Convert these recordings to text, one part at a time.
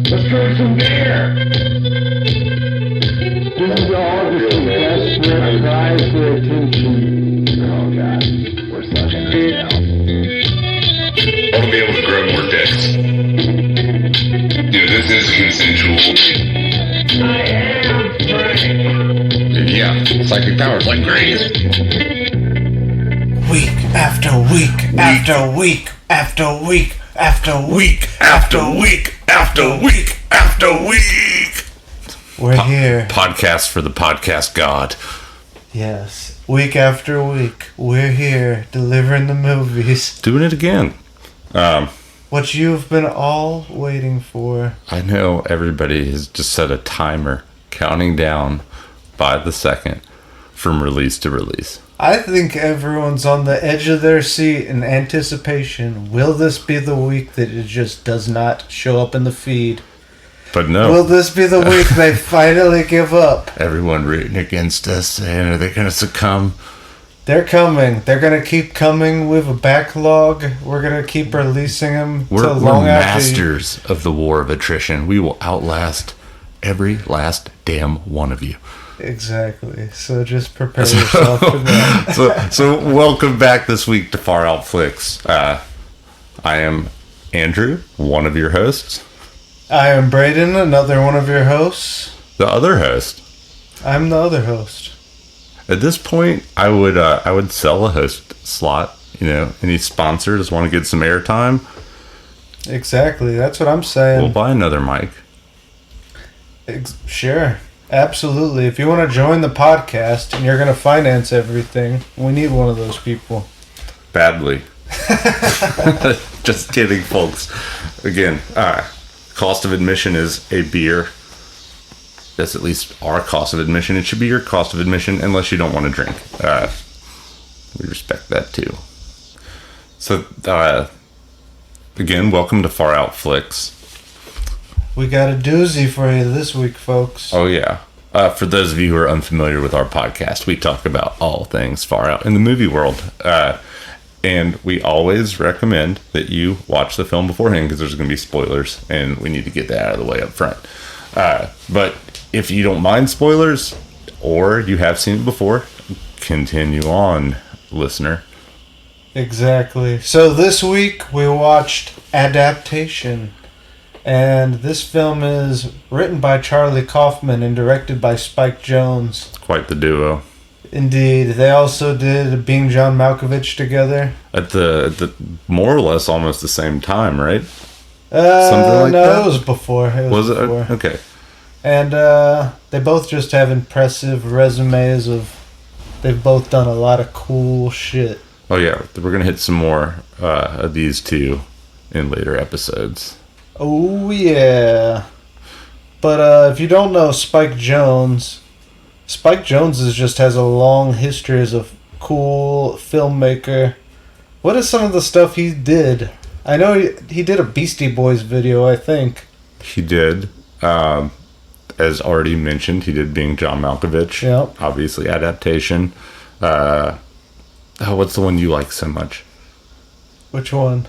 Let's drink some beer. This is all just a desperate cries for attention. Oh God, we're sucking this now. I want to be able to grow more dicks. This is consensual. I am Frank. Yeah, psychic powers like Grace. Week after week after week after week after week After week after week after week. we're here. Podcast for the podcast god. Yes, week after week we're here delivering the movies. Doing it again. What you've been all waiting for. I know everybody has just set a timer counting down by the second from release to release. I think everyone's on the edge of their seat in anticipation. Will this be the week that it just does not show up in the feed? But no. Will this be the week they finally give up? Everyone rooting against us saying, are they going to succumb? They're coming. They're going to keep coming with a backlog. We're going to keep releasing them We're till long after. masters of the war of attrition. We will outlast every last damn one of you. Exactly. So just prepare yourself for that. So welcome back this week to Far Out Flicks. I am Andrew, one of your hosts. I am Braden, another one of your hosts. The other host. I'm the other host. At this point, I would sell a host slot. You know, any sponsors want to get some airtime? Exactly. That's what I'm saying. We'll buy another mic. Sure. Absolutely. If you want to join the podcast and you're going to finance everything, we need one of those people. Badly. Just kidding, folks. Again, cost of admission is a beer. That's at least our cost of admission. It should be your cost of admission unless you don't want to drink. We respect that too. So, again, welcome to Far Out Flicks. We got a doozy for you this week, folks. Oh, yeah. For those of you who are unfamiliar with our podcast, we talk about all things far out in the movie world. And we always recommend that you watch the film beforehand because there's going to be spoilers, and we need to get that out of the way up front. But if you don't mind spoilers, or you have seen it before, continue on, listener. Exactly. So this week we watched Adaptation. And this film is written by Charlie Kaufman and directed by Spike Jonze. Quite the duo. Indeed. They also did Being John Malkovich together. At the more or less almost the same time, right? Something like no, that? it was before. Was it? before. Okay. And they both just have impressive resumes of... They've both done a lot of cool shit. Oh, yeah. We're going to hit some more of these two in later episodes. Oh, yeah. But if you don't know Spike Jonze just has a long history as a cool filmmaker. What is some of the stuff he did? I know he did a Beastie Boys video, I think. He did. As already mentioned, he did Being John Malkovich. Yep. Obviously, Adaptation. What's the one you like so much? Which one?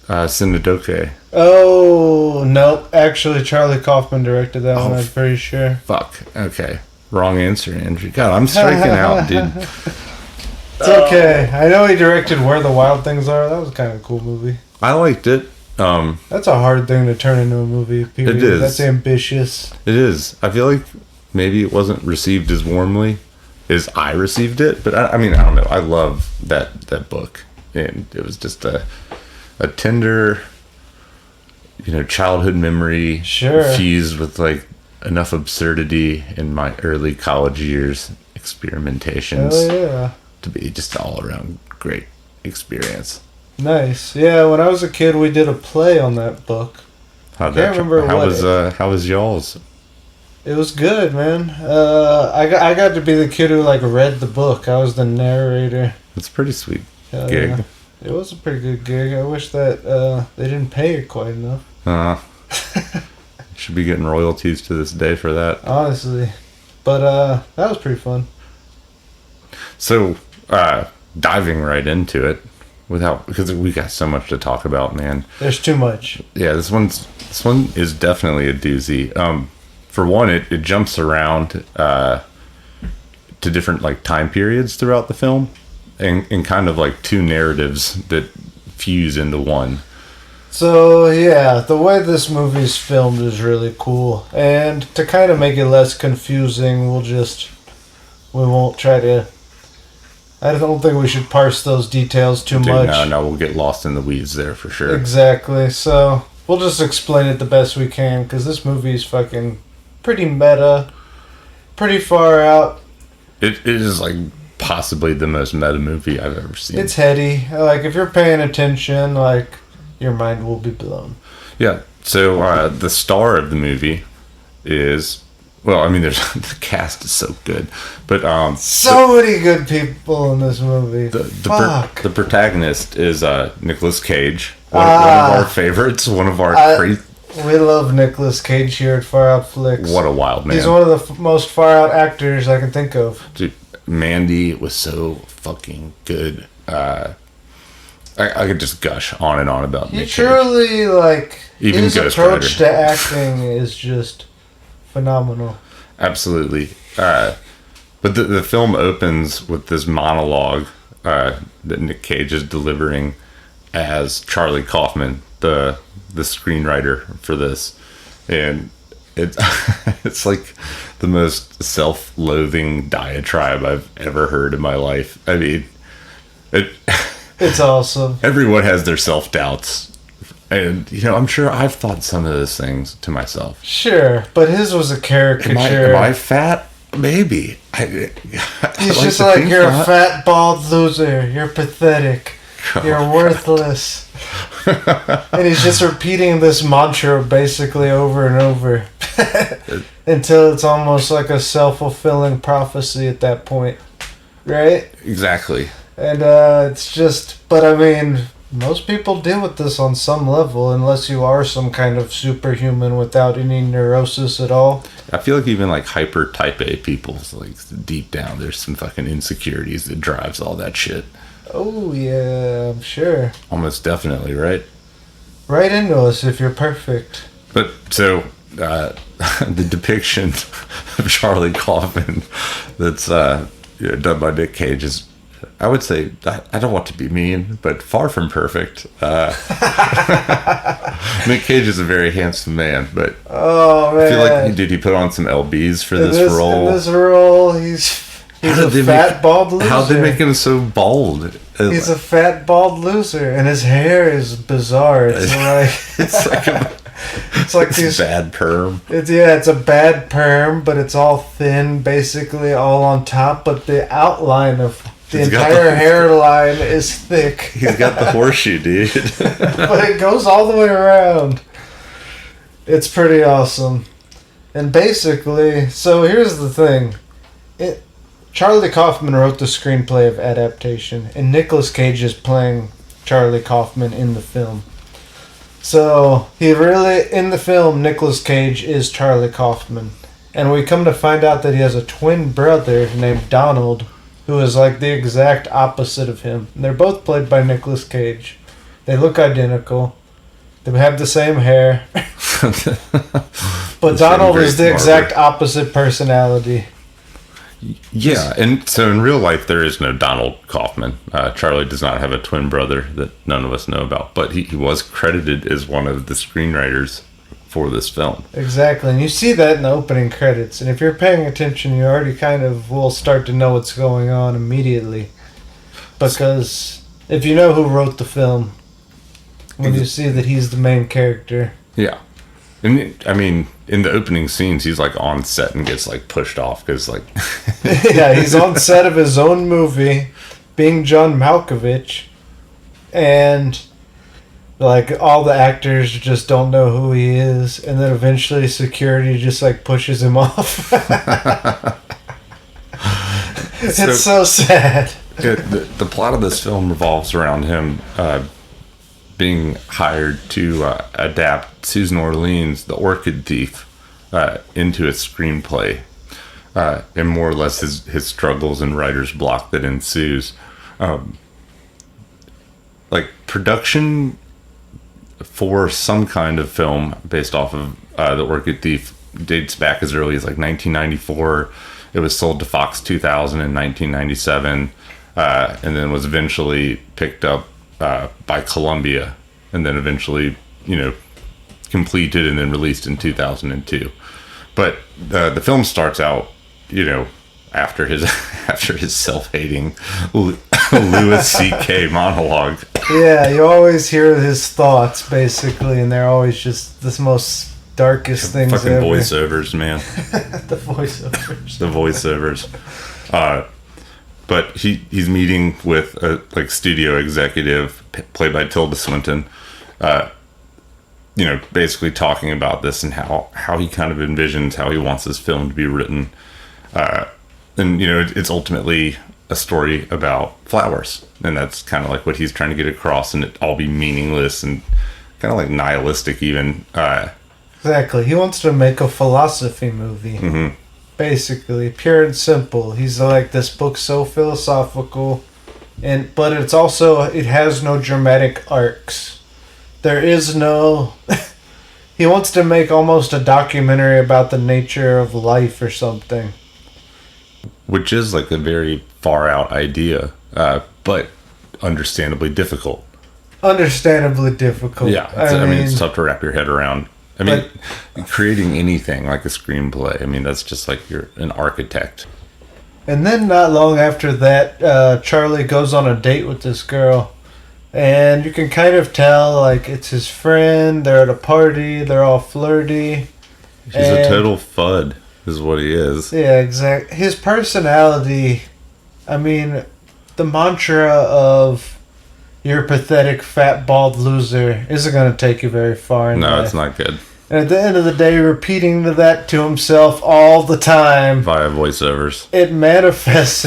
Cinedoke. Oh, no. Actually, Charlie Kaufman directed that one, I'm pretty sure. Fuck. Okay. Wrong answer, Andrew. God, I'm striking out, dude. It's okay. I know he directed Where the Wild Things Are. That was kind of a cool movie. I liked it. That's a hard thing to turn into a movie, period. It is. That's ambitious. It is. I feel like maybe it wasn't received as warmly as I received it, but I mean, I don't know. I love that book, and it was just a tender, childhood memory, sure, fused with like enough absurdity in my early college years experimentations. Oh yeah, to be just all around great experience. Nice. Yeah, when I was a kid, we did a play on that book. How was y'all's? It was good, man. I got to be the kid who read the book. I was the narrator. It's a pretty sweet Hell gig. Yeah. It was a pretty good gig. I wish that they didn't pay it quite enough. Should be getting royalties to this day for that. Honestly. But that was pretty fun. So, diving right into it, because we got so much to talk about, man. There's too much. Yeah, this one is definitely a doozy. For one, it jumps around to different like time periods throughout the film, and kind of like two narratives that fuse into one. So yeah, the way this movie's filmed is really cool, and to kind of make it less confusing, we won't try to. I don't think we should parse those details too much. No, we'll get lost in the weeds there for sure. Exactly. So we'll just explain it the best we can, because this movie's fucking pretty meta, pretty far out. It is like possibly the most meta movie I've ever seen. It's heady. Like, if you're paying attention, like, your mind will be blown. Yeah. So the star of the movie is, well, I mean, the cast is so good, but so many good people in this movie. The protagonist is Nicolas Cage, one of our favorites, one of our crazy. We love Nicolas Cage here at Far Out Flicks. What a wild man! He's one of the most far out actors I can think of. Dude, Mandy was so fucking good. I could just gush on and on about Nick Cage. He truly, like, even his Ghost approach Rider. to acting is just phenomenal. Absolutely. But the film opens with this monologue that Nick Cage is delivering as Charlie Kaufman, the screenwriter for this, and it's like the most self-loathing diatribe I've ever heard in my life. I mean, it's awesome. Everyone has their self-doubts, and I'm sure I've thought some of those things to myself. Sure, but his was a caricature. Am I fat? Maybe. He's just like, you're a fat, bald loser. You're pathetic. You're worthless. And he's just repeating this mantra basically over and over until it's almost like a self-fulfilling prophecy at that point. Right? Exactly. And it's just, but I mean, most people deal with this on some level, unless you are some kind of superhuman without any neurosis at all. I feel like even like hyper type A people, like deep down, there's some fucking insecurities that drives all that shit. Oh yeah, I'm sure. Almost definitely, right? Right into us if you're perfect. But so the depiction of Charlie Kaufman that's done by Nick Cage is, I would say, I don't want to be mean, but far from perfect. Nick Cage is a very handsome man, but oh man, I feel like he put on some lbs for this role. In this role, he's a fat, bald loser. How'd they make him so bald? He's a fat, bald loser, and his hair is bizarre. It's like these bad perm. It's a bad perm, but it's all thin, basically all on top. But the outline of the entire hairline is thick. He's got the horseshoe, dude. But it goes all the way around. It's pretty awesome. And basically, so here's the thing. Charlie Kaufman wrote the screenplay of Adaptation, and Nicolas Cage is playing Charlie Kaufman in the film. So, in the film, Nicolas Cage is Charlie Kaufman. And we come to find out that he has a twin brother named Donald, who is like the exact opposite of him. And they're both played by Nicolas Cage. They look identical. They have the same hair. But Donald is the exact opposite personality. Yeah, and so in real life, there is no Donald Kaufman. Charlie does not have a twin brother that none of us know about, but he was credited as one of the screenwriters for this film. Exactly, and you see that in the opening credits, and if you're paying attention, you already kind of will start to know what's going on immediately. Because if you know who wrote the film, when you see that he's the main character. Yeah. And I mean, in the opening scenes, he's like on set and gets like pushed off because like yeah, he's on set of his own movie, being John Malkovich, and like all the actors just don't know who he is, and then eventually security just like pushes him off. It's so sad. The plot of this film revolves around him being hired to adapt Susan Orlean's The Orchid Thief into a screenplay, and more or less his struggles and writer's block that ensues. like production for some kind of film based off of The Orchid Thief dates back as early as like 1994. It was sold to Fox 2000 in 1997, and then was eventually picked up by Columbia, and then eventually, completed and then released in 2002. But the film starts out, after his self-hating Louis C.K. monologue. Yeah, you always hear his thoughts basically, and they're always just the most darkest things Fucking ever. voiceovers, man. The voiceovers. The voiceovers. But he's meeting with a studio executive played by Tilda Swinton. Basically talking about this and how he kind of envisions how he wants this film to be written. And it's ultimately a story about flowers, and that's kind of like what he's trying to get across, and it all be meaningless and kind of like nihilistic even. Exactly. He wants to make a philosophy movie. Mm-hmm. Basically, pure and simple. He's like, this book's so philosophical, but it has no dramatic arcs. There is no... He wants to make almost a documentary about the nature of life or something. Which is like a very far out idea, but understandably difficult. Understandably difficult. Yeah, I mean, it's tough to wrap your head around. I mean, creating anything like a screenplay, that's just like you're an architect. And then not long after that, Charlie goes on a date with this girl. And you can kind of tell, like, it's his friend, they're at a party, they're all flirty. He's a total FUD, is what he is. Yeah, exactly. His personality, the mantra of, you're a pathetic, fat, bald loser isn't going to take you very far in life. No, it's not good. And at the end of the day, repeating that to himself all the time. Via voiceovers. It manifests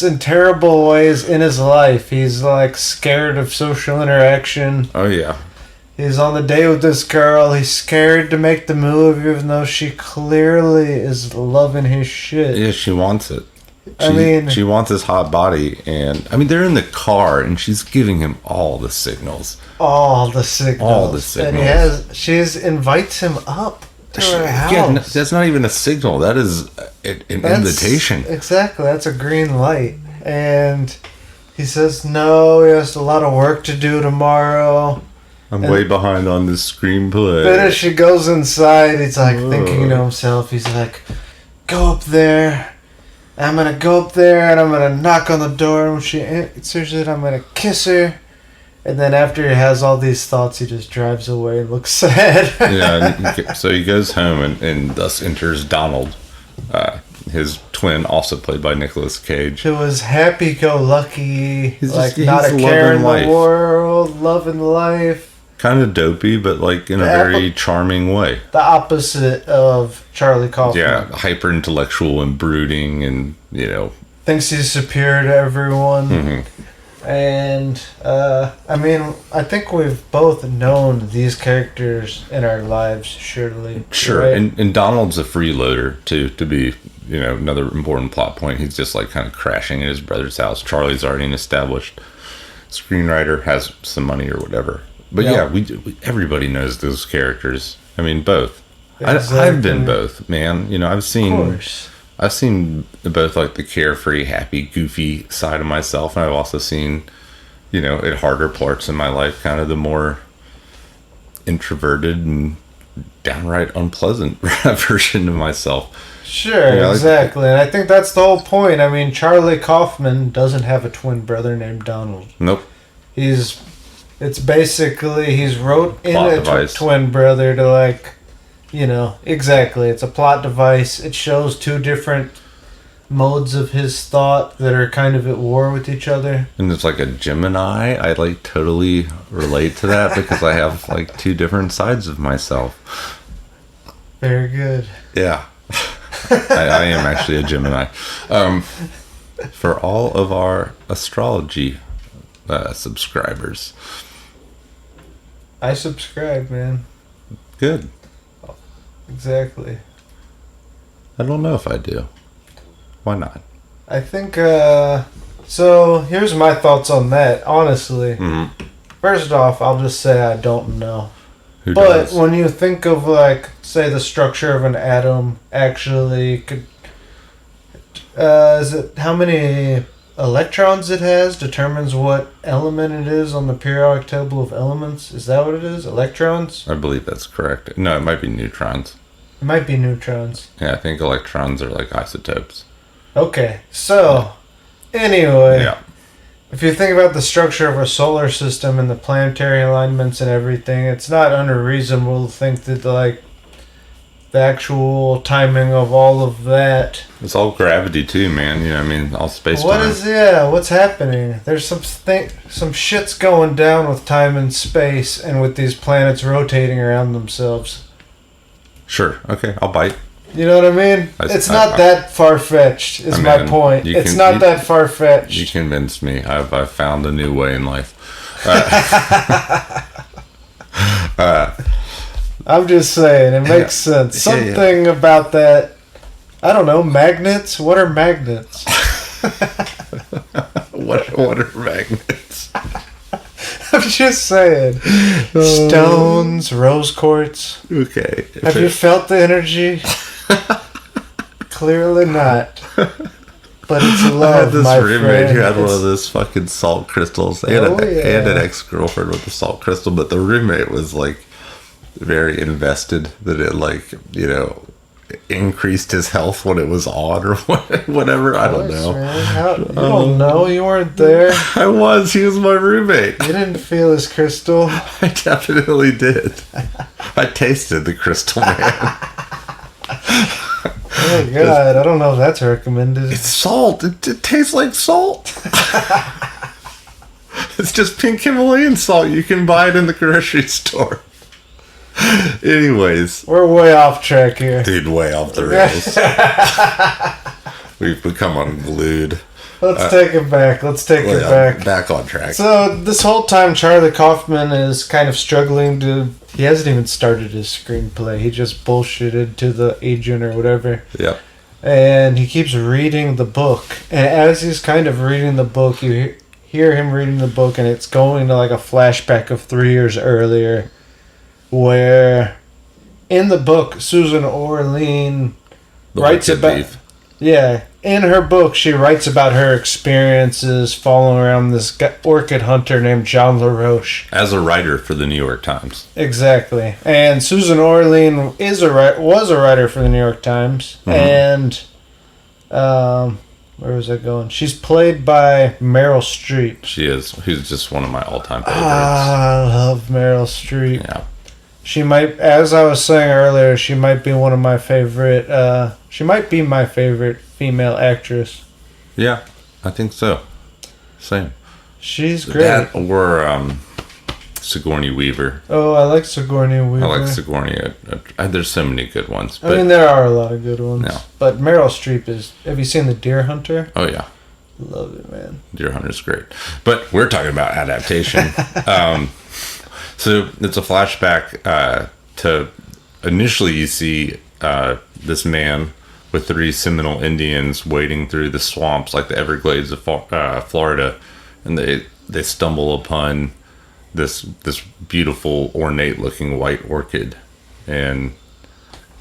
in terrible ways in his life. He's like scared of social interaction. Oh yeah. He's on the date with this girl. He's scared to make the move, even though she clearly is loving his shit. Yeah, she wants it. She wants his hot body, and they're in the car, and she's giving him all the signals. All the signals. And she invites him up to her house. Yeah, that's not even a signal. That is an invitation. Exactly. That's a green light. And he says, no, he has a lot of work to do tomorrow. I'm way behind on this screenplay. But as she goes inside, he's like thinking to himself, he's like, go up there. I'm going to go up there and I'm going to knock on the door. And when she answers it, I'm going to kiss her. And then after he has all these thoughts, he just drives away and looks sad. Yeah, so he goes home and thus enters Donald, his twin, also played by Nicolas Cage. Who was happy-go-lucky, he's not a care in the world, loving life. Kind of dopey, but in a very charming way. The opposite of Charlie Kaufman. Yeah, hyper-intellectual and brooding and, thinks he's superior to everyone. Mm-hmm. And, I think we've both known these characters in our lives, surely. Sure, right? and Donald's a freeloader, to be, another important plot point. He's just, kind of crashing at his brother's house. Charlie's already an established screenwriter, has some money or whatever. But everybody knows those characters. Both. Exactly. I've been both, man. I've seen both the carefree, happy, goofy side of myself, and I've also seen, at harder parts in my life, kind of the more introverted and downright unpleasant version of myself. Sure, exactly. And I think that's the whole point. Charlie Kaufman doesn't have a twin brother named Donald. Nope. It's basically, he's wrote in a twin brother to exactly. It's a plot device. It shows two different modes of his thought that are kind of at war with each other. And it's like a Gemini. I totally relate to that because I have two different sides of myself. Very good. Yeah. I am actually a Gemini. For all of our astrology subscribers. I subscribe, man. Good. Exactly. I don't know if I do. Why not? I think So here's my thoughts on that. Honestly, Mm-hmm. first off, I'll just say I don't know. Who But does? when you think of, like, say the structure of an atom actually could, is it how many electrons it has determines what element it is on the periodic table of elements? Is that what it is? Electrons? I believe that's correct. No, it might be neutrons. It might be neutrons. Yeah, I think electrons are like isotopes. Okay, so anyway, Yeah. if you think about the structure of a solar system and the planetary alignments and everything, it's not unreasonable to think that, like, the actual timing of all of that. It's all gravity too, man. You know, I mean, all space What time. is what's happening? There's some shit's going down with time and space and with these planets rotating around themselves. Sure. Okay, I'll bite. You know what I mean? It's not that far-fetched, is my point. It's not that far-fetched. You convinced me. I've found a new way in life. I'm just saying, it makes sense. Something about that, I don't know, magnets? What are magnets? What are magnets? I'm just saying. Stones, rose quartz. Okay. Have you felt the energy? Clearly not. But it's love, I had this my roommate friend. who had one of those fucking salt crystals. He had an ex-girlfriend with a salt crystal, but the roommate was like very invested that it, like, you know, increased his health when it was on or whatever. I don't know. Man. You don't know. You weren't there. I was. He was my roommate. You didn't feel his crystal. I definitely did. I tasted the crystal, man. Oh my god, I don't know if that's recommended. It's salt. It tastes like salt. It's just pink Himalayan salt. You can buy it in the grocery store. Anyways. We're way off track here. Dude, way off the rails. We've become unglued. Let's take it back. Back on track. So, this whole time, Charlie Kaufman is kind of struggling to... He hasn't even started his screenplay. He just bullshitted to the agent or whatever. Yep. And he keeps reading the book. And as he's kind of reading the book, you hear him reading the book, and it's going to, like, a flashback of 3 years earlier, where in the book, Susan Orlean writes about... Yeah, in her book, she writes about her experiences following around this orchid hunter named John LaRoche. As a writer for the New York Times. Exactly. And Susan Orlean was a writer for the New York Times. Mm-hmm. And, where was I going? She's played by Meryl Streep. She is. Who's just one of my all-time favorites. I love Meryl Streep. Yeah. She might, as I was saying earlier, she might be one of my favorite, she might be my favorite female actress. Yeah, I think so. Same. She's great. That or Sigourney Weaver. Oh, I like Sigourney Weaver. I like Sigourney. There's so many good ones. But, I mean, there are a lot of good ones. Yeah. But Meryl Streep is... Have you seen The Deer Hunter? Oh, yeah. Love it, man. Deer Hunter's great. But we're talking about adaptation. So it's a flashback to... Initially, you see this man with 3 Seminole Indians wading through the swamps like the Everglades of Florida, and they stumble upon this beautiful, ornate-looking white orchid, and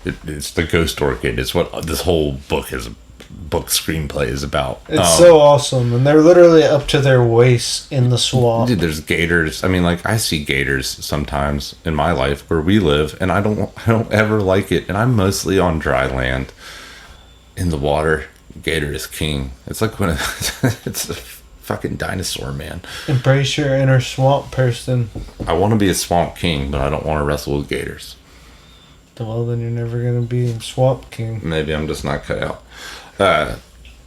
it's the ghost orchid. It's what this whole book screenplay is about. It's so awesome, and they're literally up to their waists in the swamp. Dude, there's gators. I mean, like, I see gators sometimes in my life where we live, and I don't ever like it, and I'm mostly on dry land. In the water, gator is king. It's like when it's a fucking dinosaur, man. Embrace your inner swamp person. I want to be a swamp king, but I don't want to wrestle with gators. Well, then you're never going to be swamp king. Maybe I'm just not cut out.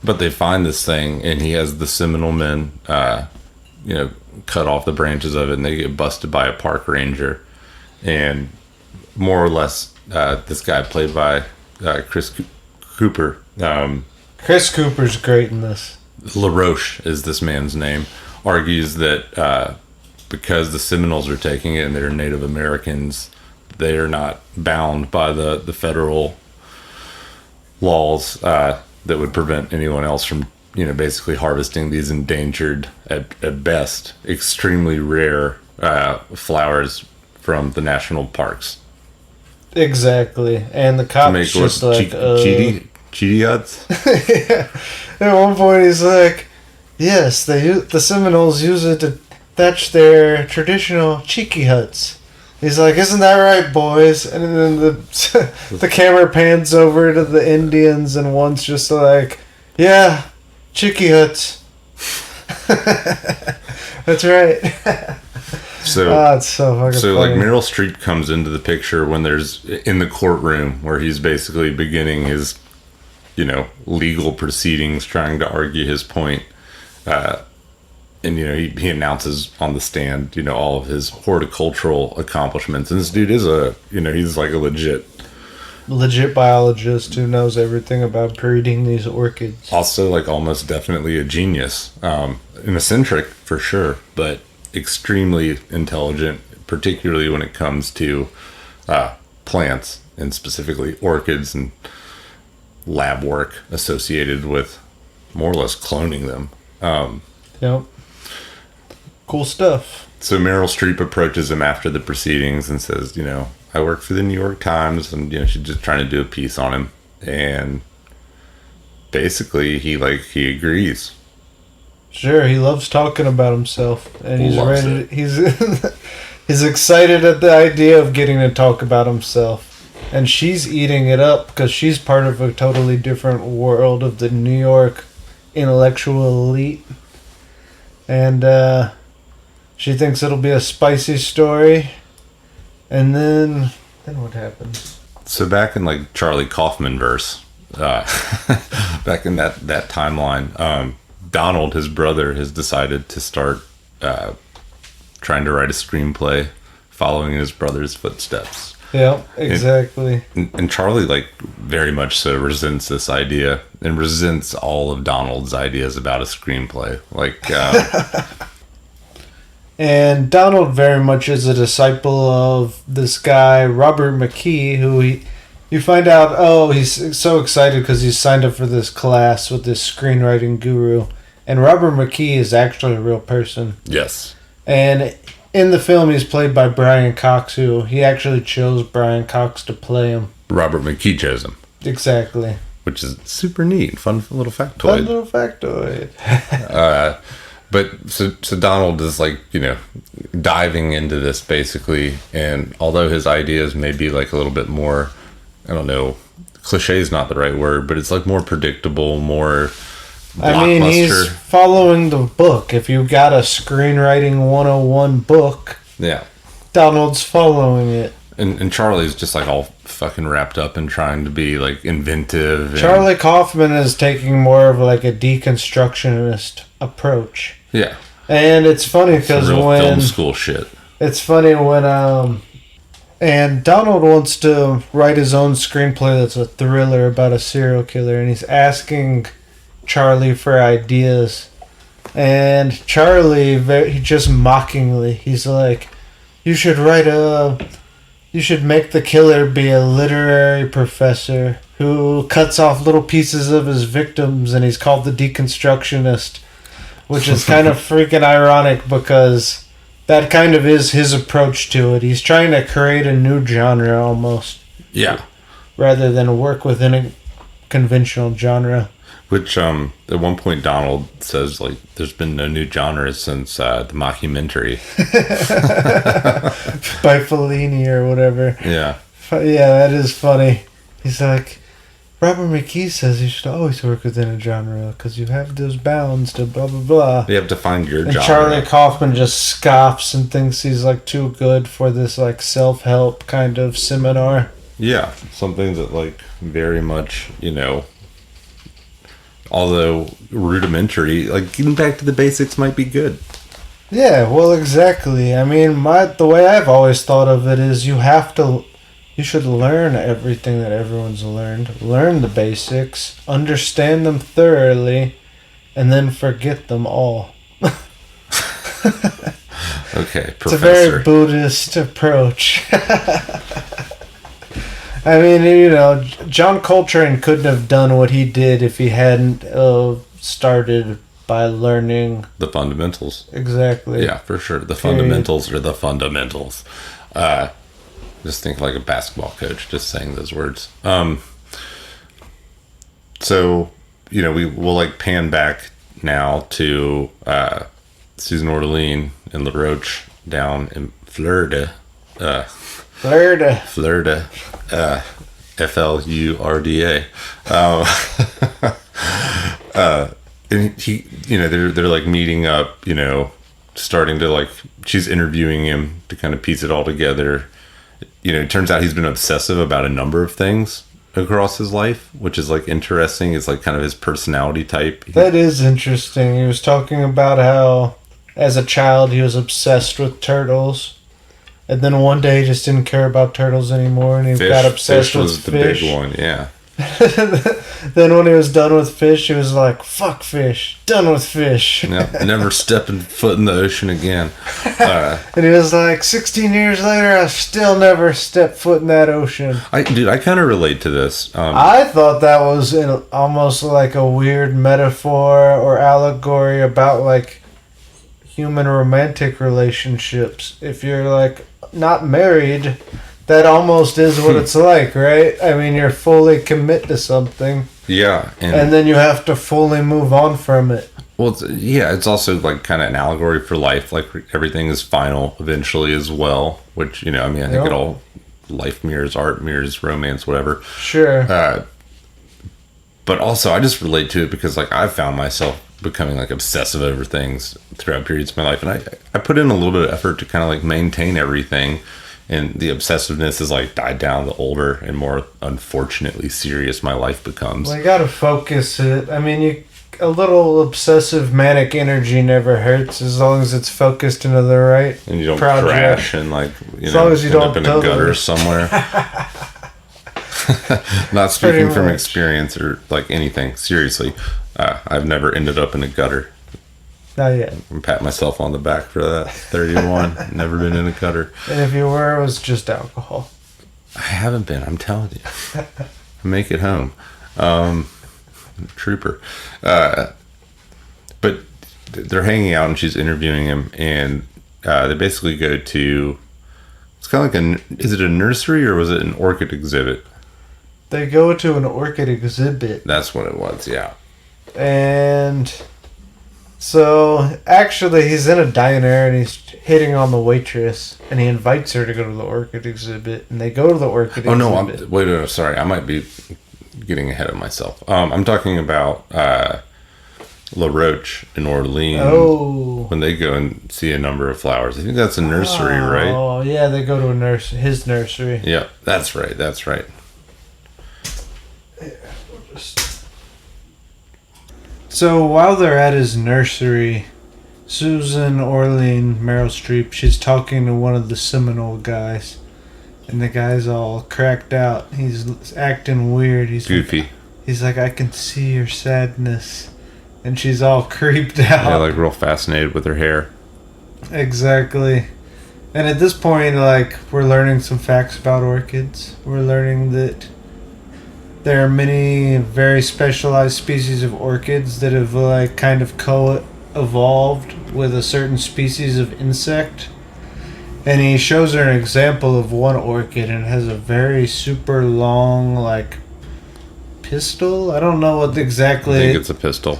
But they find this thing, and he has the Seminole men, cut off the branches of it, and they get busted by a park ranger. And more or less, this guy played by Chris Cooper. Chris Cooper's great in this. LaRoche is this man's name. Argues that because the Seminoles are taking it and they're Native Americans, they are not bound by the federal laws that would prevent anyone else from basically harvesting these endangered, at best, extremely rare flowers from the national parks. Exactly. And the To cop's make just what, like... cheaty huts? Yeah. At one point he's like, yes, the Seminoles use it to thatch their traditional cheeky huts. He's like, isn't that right, boys? And then the camera pans over to the Indians, and one's just like, yeah, cheeky huts. That's right. So, it's so fucking so funny. like Meryl Streep comes into the picture when there's in the courtroom where he's basically beginning his, legal proceedings, trying to argue his point. And, he announces on the stand, all of his horticultural accomplishments. And this dude is he's like a legit biologist who knows everything about breeding these orchids. Also, like, almost definitely a genius. An eccentric, for sure, but extremely intelligent, particularly when it comes to plants, and specifically orchids and lab work associated with more or less cloning them. Yep. Cool stuff. So Meryl Streep approaches him after the proceedings and says, I work for the New York Times, and, she's just trying to do a piece on him. And basically, he agrees. Sure, he loves talking about himself, and he's Loves ready. it. He's excited at the idea of getting to talk about himself, and she's eating it up because she's part of a totally different world of the New York intellectual elite, and she thinks it'll be a spicy story. And then what happens? So back in like Charlie Kaufman verse, back in that timeline, Donald, his brother, has decided to start trying to write a screenplay following in his brother's footsteps. Yeah, exactly. And Charlie, like, very much so resents this idea and resents all of Donald's ideas about a screenplay. Like, and Donald very much is a disciple of this guy, Robert McKee, who you find out, he's so excited because he's signed up for this class with this screenwriting guru. And Robert McKee is actually a real person. yes. And in the film, he's played by Brian Cox, who he actually chose Brian Cox to play him. Robert McKee chose him. Exactly. Which is super neat. Fun little factoid. Fun little factoid. But so Donald is like, diving into this basically. And although his ideas may be like a little bit more, I don't know, cliche is not the right word, but it's like more predictable, more blockbuster. I mean, he's following the book. If you got a screenwriting 101 book, yeah, Donald's following it. And Charlie's just like all fucking wrapped up in trying to be like inventive. Charlie Kaufman is taking more of like a deconstructionist approach. Yeah. And it's funny because when film school shit. It's funny when and Donald wants to write his own screenplay that's a thriller about a serial killer, and he's asking Charlie for ideas. And Charlie, he just mockingly, he's like, you should make the killer be a literary professor who cuts off little pieces of his victims, and he's called the deconstructionist, which is kind of freaking ironic because that kind of is his approach to it. He's trying to create a new genre almost. Yeah. Rather than work within a conventional genre. Which, at one point, Donald says, like, there's been no new genre since the mockumentary. By Fellini or whatever. Yeah. Yeah, that is funny. He's like, Robert McKee says you should always work within a genre because you have those bounds to blah, blah, blah. You have to find your genre. And Charlie Kaufman just scoffs and thinks he's, like, too good for this, like, self-help kind of seminar. Yeah. Something that, like, very much, although rudimentary, like getting back to the basics might be good. Yeah, well, exactly. I mean, the way I've always thought of it is you should learn everything that everyone's learned. Learn the basics, understand them thoroughly, and then forget them all. Okay, Professor. It's a very Buddhist approach. I mean, John Coltrane couldn't have done what he did if he hadn't started by learning The fundamentals. exactly. Yeah, for sure. The fundamentals are the fundamentals. Just think like a basketball coach just saying those words. So, we'll like pan back now to Susan Orlean and LaRoche down in Florida. Florida. Flurda. And he, they're like meeting up, starting to like, she's interviewing him to kind of piece it all together. It turns out he's been obsessive about a number of things across his life, which is like interesting. It's like kind of his personality type. That is interesting. He was talking about how as a child he was obsessed with turtles. And then one day he just didn't care about turtles anymore and he got obsessed with fish. Fish was the big one, yeah. Then when he was done with fish, he was like, fuck fish, done with fish. Yeah, never stepping foot in the ocean again. And he was like, 16 years later, I still never stepped foot in that ocean. I kind of relate to this. I thought that was almost like a weird metaphor or allegory about like human romantic relationships. If you're like not married, that almost is what it's like, right? I mean, you're fully commit to something. Yeah. And then you have to fully move on from it. Well, it's also like kind of an allegory for life. Like everything is final eventually as well, which, I think it all, life mirrors, art mirrors, romance, whatever. Sure. But also I just relate to it because like I've found myself becoming like obsessive over things throughout periods of my life. And I put in a little bit of effort to kind of like maintain everything. And the obsessiveness has like died down the older and more unfortunately serious my life becomes. Well, you gotta focus it. I mean, a little obsessive manic energy never hurts as long as it's focused into the right and you don't project. crash and like as long as you end don't up in a gutter somewhere. Not speaking from experience or like anything. Seriously, I've never ended up in a gutter. Not yet. I'm patting myself on the back for that. 31. Never been in a gutter. And if you were, it was just alcohol. I haven't been. I'm telling you. Make it home. Trooper. But they're hanging out and she's interviewing him, and they basically go to. It's kind of like is it a nursery or was it an orchid exhibit? They go to an orchid exhibit. That's what it was. Yeah. And. So, actually, he's in a diner and he's hitting on the waitress and he invites her to go to the orchid exhibit and they go to the orchid exhibit. Oh, no, wait, sorry. I might be getting ahead of myself. I'm talking about LaRoche in Orleans. Oh. When they go and see a number of flowers. I think that's a nursery, right? Oh, yeah, they go to his nursery. Yeah, that's right. Yeah, So while they're at his nursery, Susan Orlean, Meryl Streep, she's talking to one of the Seminole guys. And the guy's all cracked out. He's acting weird. He's goofy. He's like, I can see your sadness. And she's all creeped out. Yeah, like real fascinated with her hair. Exactly. And at this point, like, we're learning some facts about orchids. We're learning that there are many very specialized species of orchids that have like kind of co-evolved with a certain species of insect. And he shows her an example of one orchid and it has a very super long like pistil. I don't know what exactly. I think it's a pistil.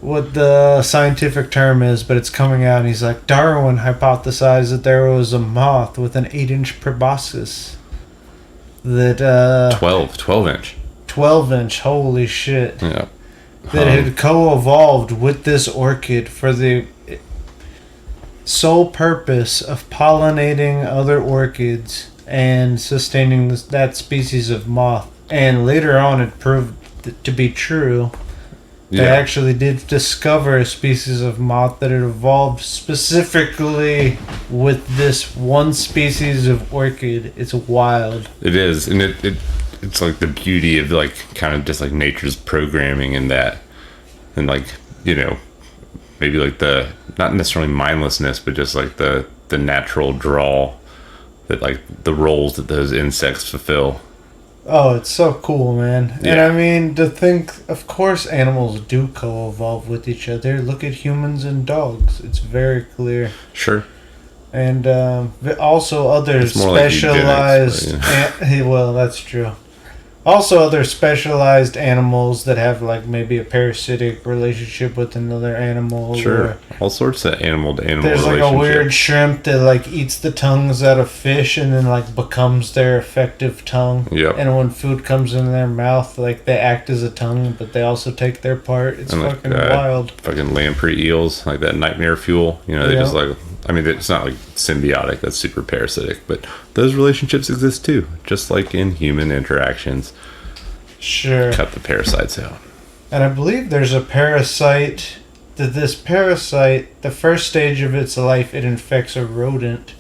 What the scientific term is, but it's coming out and he's like, Darwin hypothesized that there was a moth with an 8-inch proboscis. That 12 inch. 12-inch, holy shit. Yeah. That had co-evolved with this orchid for the sole purpose of pollinating other orchids and sustaining that species of moth. And later on it proved to be true. They actually did discover a species of moth that had evolved specifically with this one species of orchid. It's wild. It is, and it's like the beauty of like kind of just like nature's programming in that, and like maybe like the not necessarily mindlessness, but just like the natural draw that like the roles that those insects fulfill. Oh, it's so cool, man. And Yeah. I mean, to think, of course, animals do co-evolve with each other. Look at humans and dogs. It's very clear. Sure. And also other It's more like specialized... eugenics, well, that's true. Also other specialized animals that have, like, maybe a parasitic relationship with another animal. Sure. All sorts of animal-to-animal There's like a relationships. weird shrimp that like eats the tongues out of fish and then like becomes their effective tongue. Yep. And when food comes in their mouth, like they act as a tongue, but they also take their part. It's And, like, fucking wild. Fucking lamprey eels, like that nightmare fuel. You know, they Yeah. just like... I mean, it's not like symbiotic. That's super parasitic. But those relationships exist too. Just like in human interactions. Sure. Cut the parasites out. And I believe there's a parasite. That this parasite, the first stage of its life, it infects a rodent,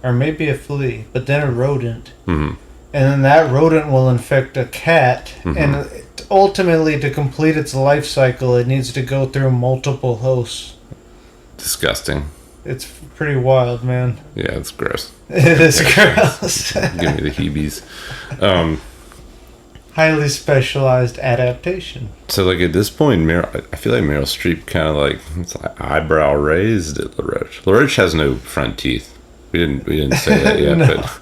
or maybe a flea, but then a rodent. Mm-hmm. And then that rodent will infect a cat, Mm-hmm. and ultimately, to complete its life cycle, it needs to go through multiple hosts. Disgusting. It's pretty wild, man. Yeah, it's gross. It is gross. Give me the heebies. Highly specialized adaptation. So, like, at this point, I feel like Meryl Streep kind of like, it's like eyebrow raised at LaRoche. LaRoche has no front teeth. We didn't say that yet, No. but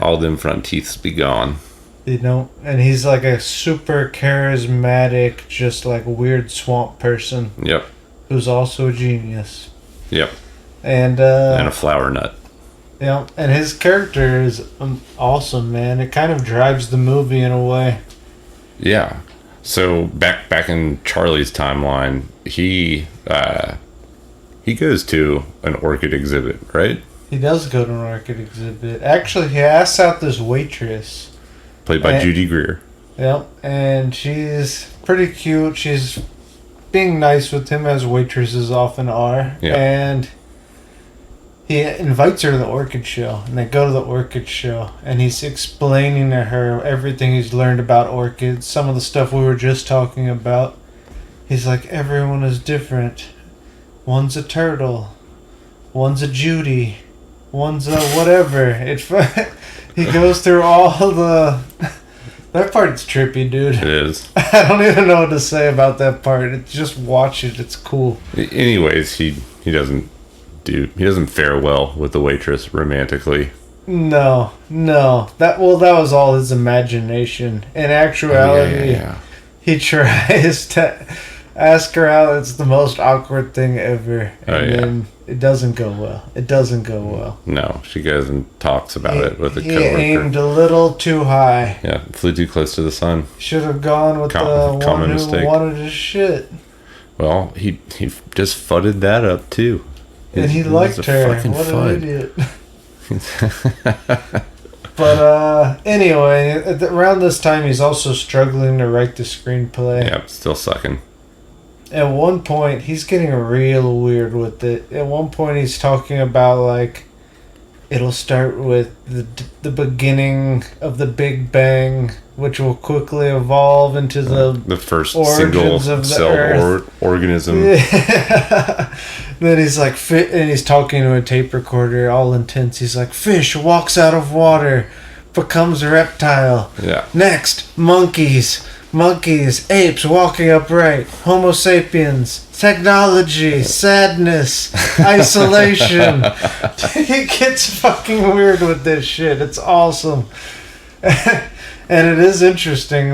all them front teeths be gone. You know, and he's like a super charismatic, just like weird swamp person Yep. who's also a genius. Yep. And And a flower nut. yeah, and his character is awesome, man. It kind of drives the movie in a way. Yeah. So back in Charlie's timeline, he goes to an orchid exhibit, right? He does go to an orchid exhibit. Actually, he asks out this waitress. Played by And- Judy Greer. Yep, and she's pretty cute. She's being nice with him, as waitresses often are. Yeah. And he invites her to the orchid show, and they go to the orchid show, and he's explaining to her everything he's learned about orchids, some of the stuff we were just talking about. He's like, everyone is different. One's a turtle. One's a Judy. One's a whatever. He goes through all the... That part's trippy, dude. It is. I don't even know what to say about that part. Just watch it. It's cool. Anyways, he doesn't fare well with the waitress romantically. No. That was all his imagination. In actuality, Yeah. he tries to ask her out. It's the most awkward thing ever. And then it doesn't go well. No, she goes and talks about it with a He coworker. aimed a little too high. Yeah, flew too close to the sun. Should have gone with the Common one who mistake. wanted his shit. Well, he just fudded that up too. And he It was liked a her. fucking What fud. an idiot. But anyway, around this time he's also struggling to write the screenplay. Yeah, still sucking. At one point he's getting real weird with it. At one point he's talking about like it'll start with the beginning of the Big Bang, which will quickly evolve into the first origins single of the cell Earth. organism. Yeah. Then he's like, and he's talking to a tape recorder, all intense. He's like, fish walks out of water, becomes a reptile. Yeah. Next, monkeys, apes walking upright, Homo sapiens, technology, sadness, isolation. He gets fucking weird with this shit. It's awesome. And it is interesting.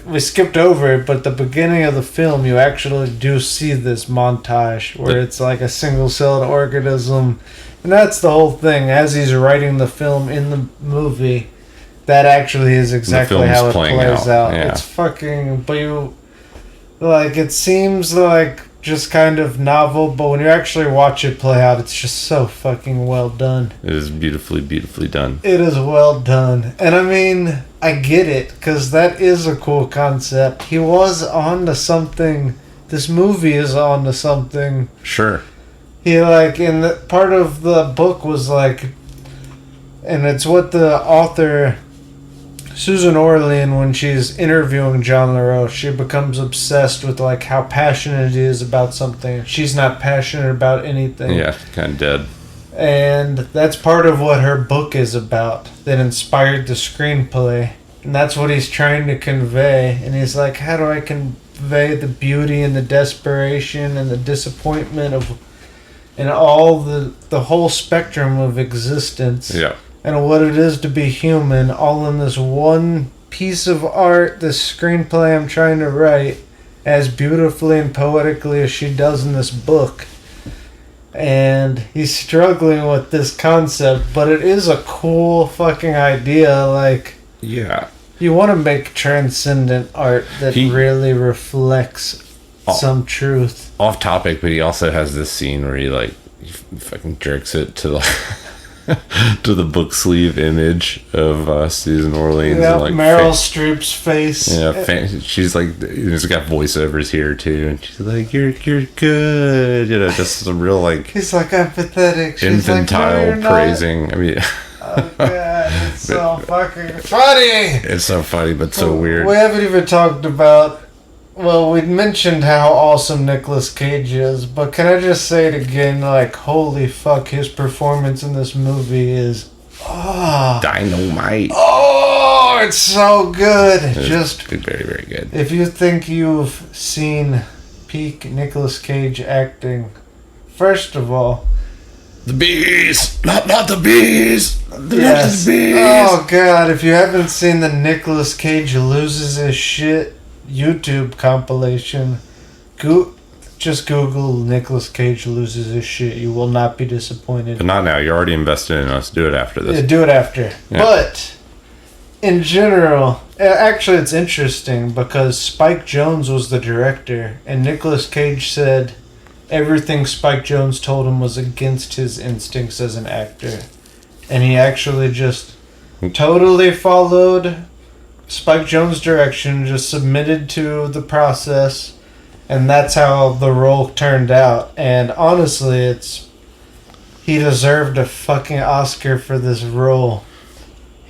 We skipped over it, but the beginning of the film, you actually do see this montage where it's like a single-celled organism, and that's the whole thing. As he's writing the film in the movie, that actually is exactly film's how it playing plays out, out. yeah. It's fucking, but it seems like just kind of novel, but when you actually watch it play out, it's just so fucking well done. It is beautifully, beautifully done. It is well done. And I mean, I get it, because that is a cool concept. He was on to something. This movie is on to something. Sure. He, in the part of the book was and it's what the author, Susan Orlean, when she's interviewing John LaRoche, she becomes obsessed with, how passionate he is about something. She's not passionate about anything. Yeah, kind of dead. And that's part of what her book is about that inspired the screenplay. And that's what he's trying to convey. And he's like, how do I convey the beauty and the desperation and the disappointment of, and all the whole spectrum of existence. Yeah. And what it is to be human, all in this one piece of art, this screenplay I'm trying to write, as beautifully and poetically as she does in this book. And he's struggling with this concept, but it is a cool fucking idea. Like, Yeah. you want to make transcendent art that really reflects some truth. Off topic, but he also has this scene where he fucking jerks it to to the book sleeve image of Susan Orleans. Yeah, and Meryl Streep's face. Yeah, she's like, it's got voiceovers here too, and she's like, "You're good," just some real like. He's like, "I'm pathetic." She's infantile like, no, praising. I mean, oh god, it's so fucking funny. It's so funny, but so weird. We haven't even talked about. Well, we mentioned how awesome Nicolas Cage is, but can I just say it again? Like, holy fuck, his performance in this movie is dynamite. Oh, it's so good. It's just very, very good. If you think you've seen peak Nicolas Cage acting, first of all, the bees, not the bees. Not the bees. Oh god, if you haven't seen the Nicolas Cage loses his shit YouTube compilation, just Google Nicolas Cage loses his shit. You will not be disappointed. But not now. You're already invested in us. Do it after this. Yeah, do it after. Yeah. But in general, actually, it's interesting because Spike Jonze was the director, and Nicolas Cage said everything Spike Jonze told him was against his instincts as an actor, and he actually just totally followed Spike Jonze' direction, just submitted to the process, and that's how the role turned out. And honestly, he deserved a fucking Oscar for this role.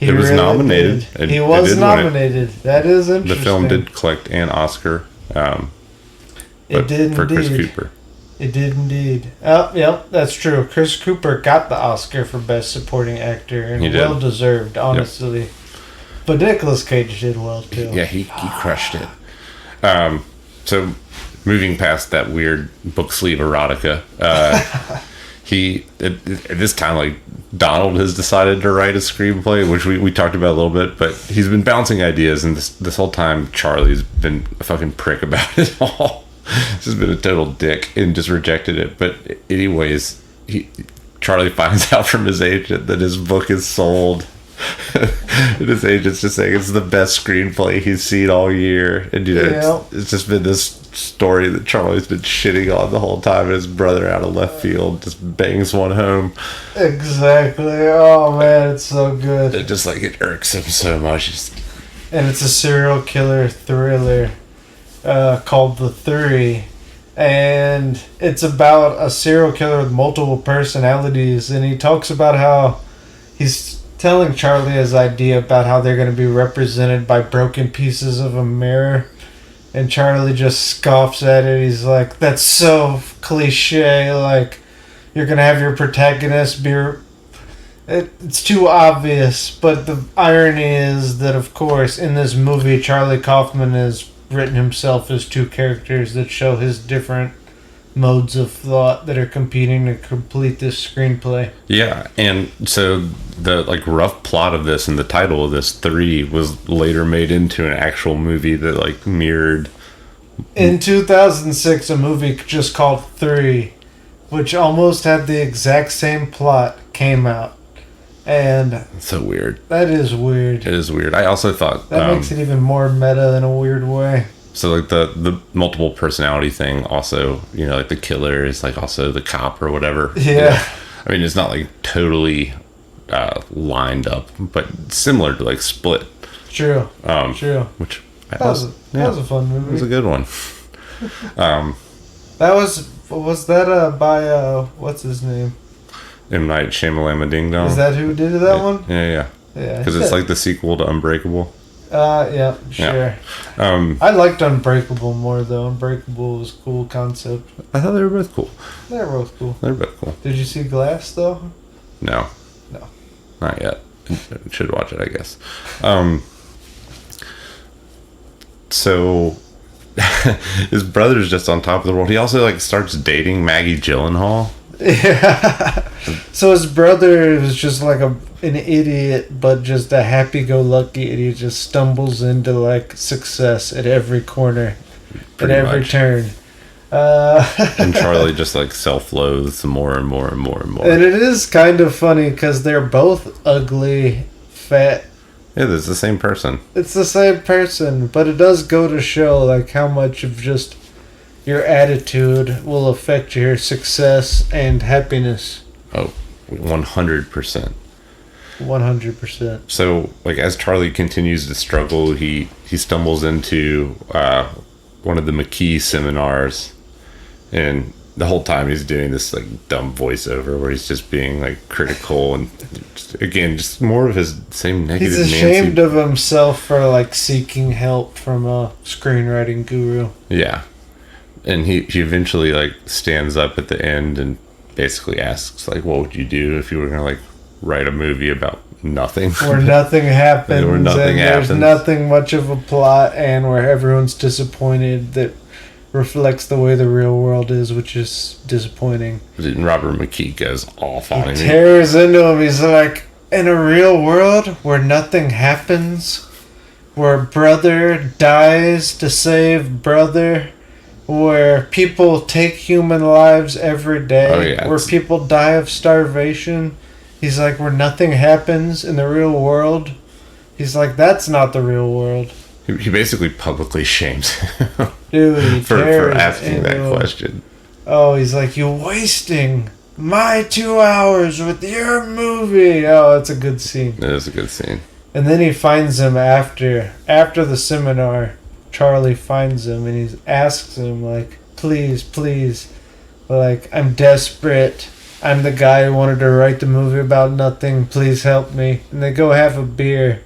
It was really nominated. He was nominated. That is interesting. The film did collect an Oscar. It did for indeed. Chris Cooper. It did indeed. Oh, yep, that's true. Chris Cooper got the Oscar for Best Supporting Actor, and well deserved, honestly. Yep. But Nicolas Cage did well too. Yeah, he crushed it. So, moving past that weird book sleeve erotica, he at this time, like, Donald has decided to write a screenplay, which we talked about a little bit, but he's been bouncing ideas, and this whole time Charlie's been a fucking prick about it all. He's just been a total dick and just rejected it. But anyways, Charlie finds out from his agent that his book is sold. And his agent's just saying it's the best screenplay he's seen all year, and it's just been this story that Charlie's been shitting on the whole time, and his brother out of left field just bangs one home. Exactly. Oh man, it's so good. It irks him so much. And it's a serial killer thriller called The Three, and it's about a serial killer with multiple personalities, and he talks about how he's telling Charlie his idea about how they're going to be represented by broken pieces of a mirror, and Charlie just scoffs at it. He's like, that's so cliche, like, you're going to have your protagonist be... It's too obvious, but the irony is that, of course, in this movie, Charlie Kaufman has written himself as two characters that show his different modes of thought that are competing to complete this screenplay. Yeah, and so the rough plot of this and the title of this, 3, was later made into an actual movie that mirrored. In 2006, a movie just called 3, which almost had the exact same plot, came out. And it's so weird. That is weird. It is weird. I also thought that makes it even more meta in a weird way. So the multiple personality thing also, the killer is also the cop or whatever. Yeah. I mean, it's not totally lined up, but similar to Split. True. True. Which that was a fun movie. It was a good one. That was that by what's his name? M. Night Shyamalan Ding Dong. Is that who did that one? Yeah. Because it's the sequel to Unbreakable. Yeah, sure. Yeah. I liked Unbreakable more, though. Unbreakable was a cool concept. I thought they were both cool. They're both cool. They're both cool. Did you see Glass, though? No. No. Not yet. Should watch it, I guess. So his brother's just on top of the world. He also like starts dating Maggie Gyllenhaal. Yeah. So his brother is just like an idiot, but just a happy-go-lucky idiot. Just stumbles into like success at every corner, Pretty at every much. turn. And Charlie just like self-loathes more and more and more and more. And it is kind of funny because they're both ugly, fat. Yeah, it's the same person. It's the same person, but it does go to show like how much of just your attitude will affect your success and happiness. Oh, 100%. 100%. So, like, as Charlie continues to struggle, he stumbles into one of the McKee seminars, and the whole time he's doing this like dumb voiceover where he's just being like critical and just more of his same negative. He's ashamed of himself for like seeking help from a screenwriting guru. Yeah, and he eventually like stands up at the end and basically asks like, "What would you do if you were gonna like write a movie about nothing?" Where nothing happens, Where nothing happens. There's nothing much of a plot, and where everyone's disappointed. That reflects the way the real world is, which is disappointing. And Robert McKee goes off on him. Tears into him. He's like, in a real world where nothing happens, where brother dies to save brother, where people take human lives every day, Oh, yeah, where people die of starvation. He's like, where nothing happens in the real world. He's like, that's not the real world. He basically publicly shames him Dude, he for tears asking that into him. question. Oh, he's like, you're wasting my 2 hours with your movie. Oh, that's a good scene. It is a good scene. And then he finds him after the seminar. Charlie finds him and he asks him like, please, like, I'm desperate. I'm the guy who wanted to write the movie about nothing. Please help me. And they go have a beer.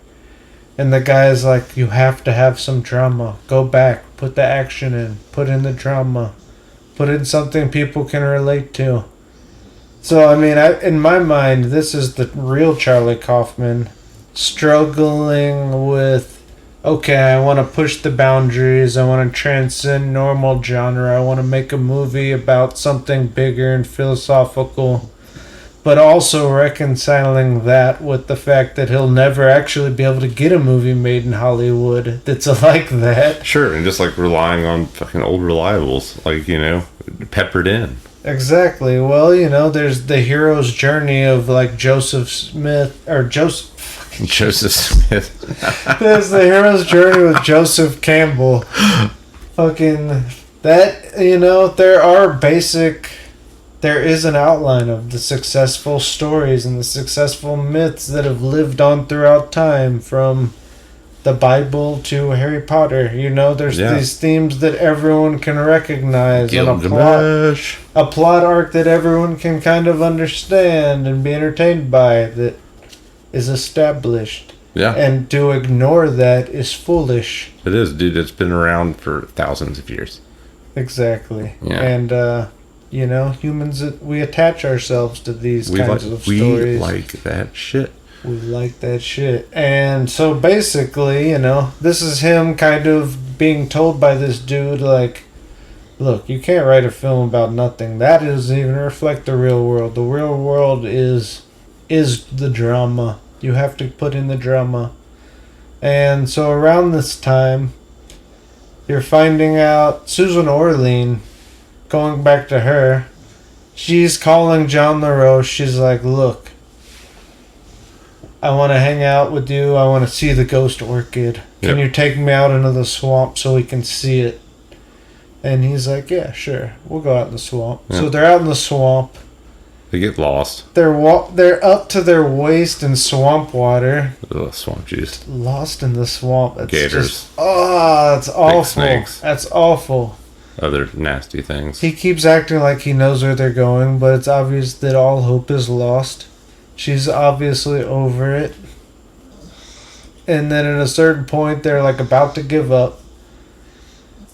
And the guy is like, you have to have some drama. Go back. Put the action in. Put in the drama. Put in something people can relate to. So, I mean, in my mind, this is the real Charlie Kaufman struggling with, okay, I want to push the boundaries. I want to transcend normal genre. I want to make a movie about something bigger and philosophical. But also reconciling that with the fact that he'll never actually be able to get a movie made in Hollywood that's like that. Sure, and just like relying on fucking old reliables, like, you know, peppered in. Exactly. Well, you know, there's the hero's journey of like Joseph Smith. Joseph Smith. There's the hero's journey with Joseph Campbell. Fucking that, you know, there is an outline of the successful stories and the successful myths that have lived on throughout time, from the Bible to Harry Potter. You know, there's these themes that everyone can recognize, and a plot arc that everyone can kind of understand and be entertained by, that is established. Yeah. And to ignore that is foolish. It is, dude. It's been around for thousands of years. Exactly. Yeah. And, you know, humans, we attach ourselves to these kinds of stories. We like that shit. We like that shit. And so basically, you know, this is him kind of being told by this dude, like, look, you can't write a film about nothing. That doesn't even reflect the real world. The real world is the drama. You have to put in the drama. And so around this time, you're finding out Susan Orlean, going back to her, she's calling John LaRoche. She's like, look, I want to hang out with you. I want to see the ghost orchid. Can you take me out into the swamp so we can see it? And he's like, yeah, sure. We'll go out in the swamp. Yep. So they're out in the swamp. They get lost. They're up to their waist in swamp water. Ugh, swamp juice. Lost in the swamp. That's Gators. That's awful. snakes. That's awful. Other nasty things. He keeps acting like he knows where they're going, but it's obvious that all hope is lost. She's obviously over it. And then at a certain point, they're like about to give up.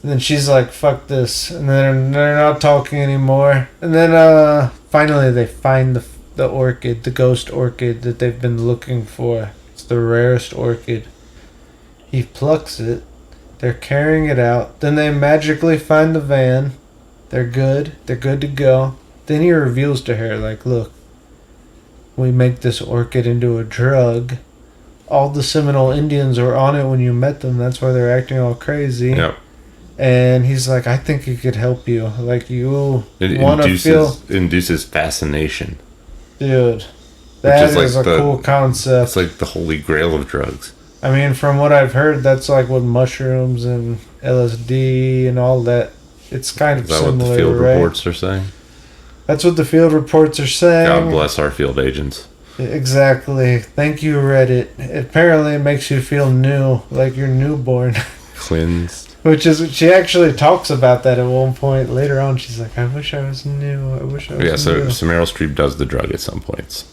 And then she's like, fuck this. And then they're not talking anymore. And then finally they find the orchid, the ghost orchid that they've been looking for. It's the rarest orchid. He plucks it. They're carrying it out. Then they magically find the van. They're good. They're good to go. Then he reveals to her, like, look, we make this orchid into a drug. All the Seminole Indians were on it when you met them. That's why they're acting all crazy. Yep. And he's like, I think it could help you. Like, you want to feel... induces fascination. Dude, that is like a cool concept. It's like the holy grail of drugs. I mean, from what I've heard, that's like with mushrooms and LSD and all that. It's kind of similar, Is that what the field reports are saying? That's what the field reports are saying. God bless our field agents. Exactly. Thank you, Reddit. Apparently, it makes you feel new, like you're newborn. Cleansed. Which is, she actually talks about that at one point. Later on, she's like, I wish I was new. I wish I was new. So Meryl Streep does the drug at some points.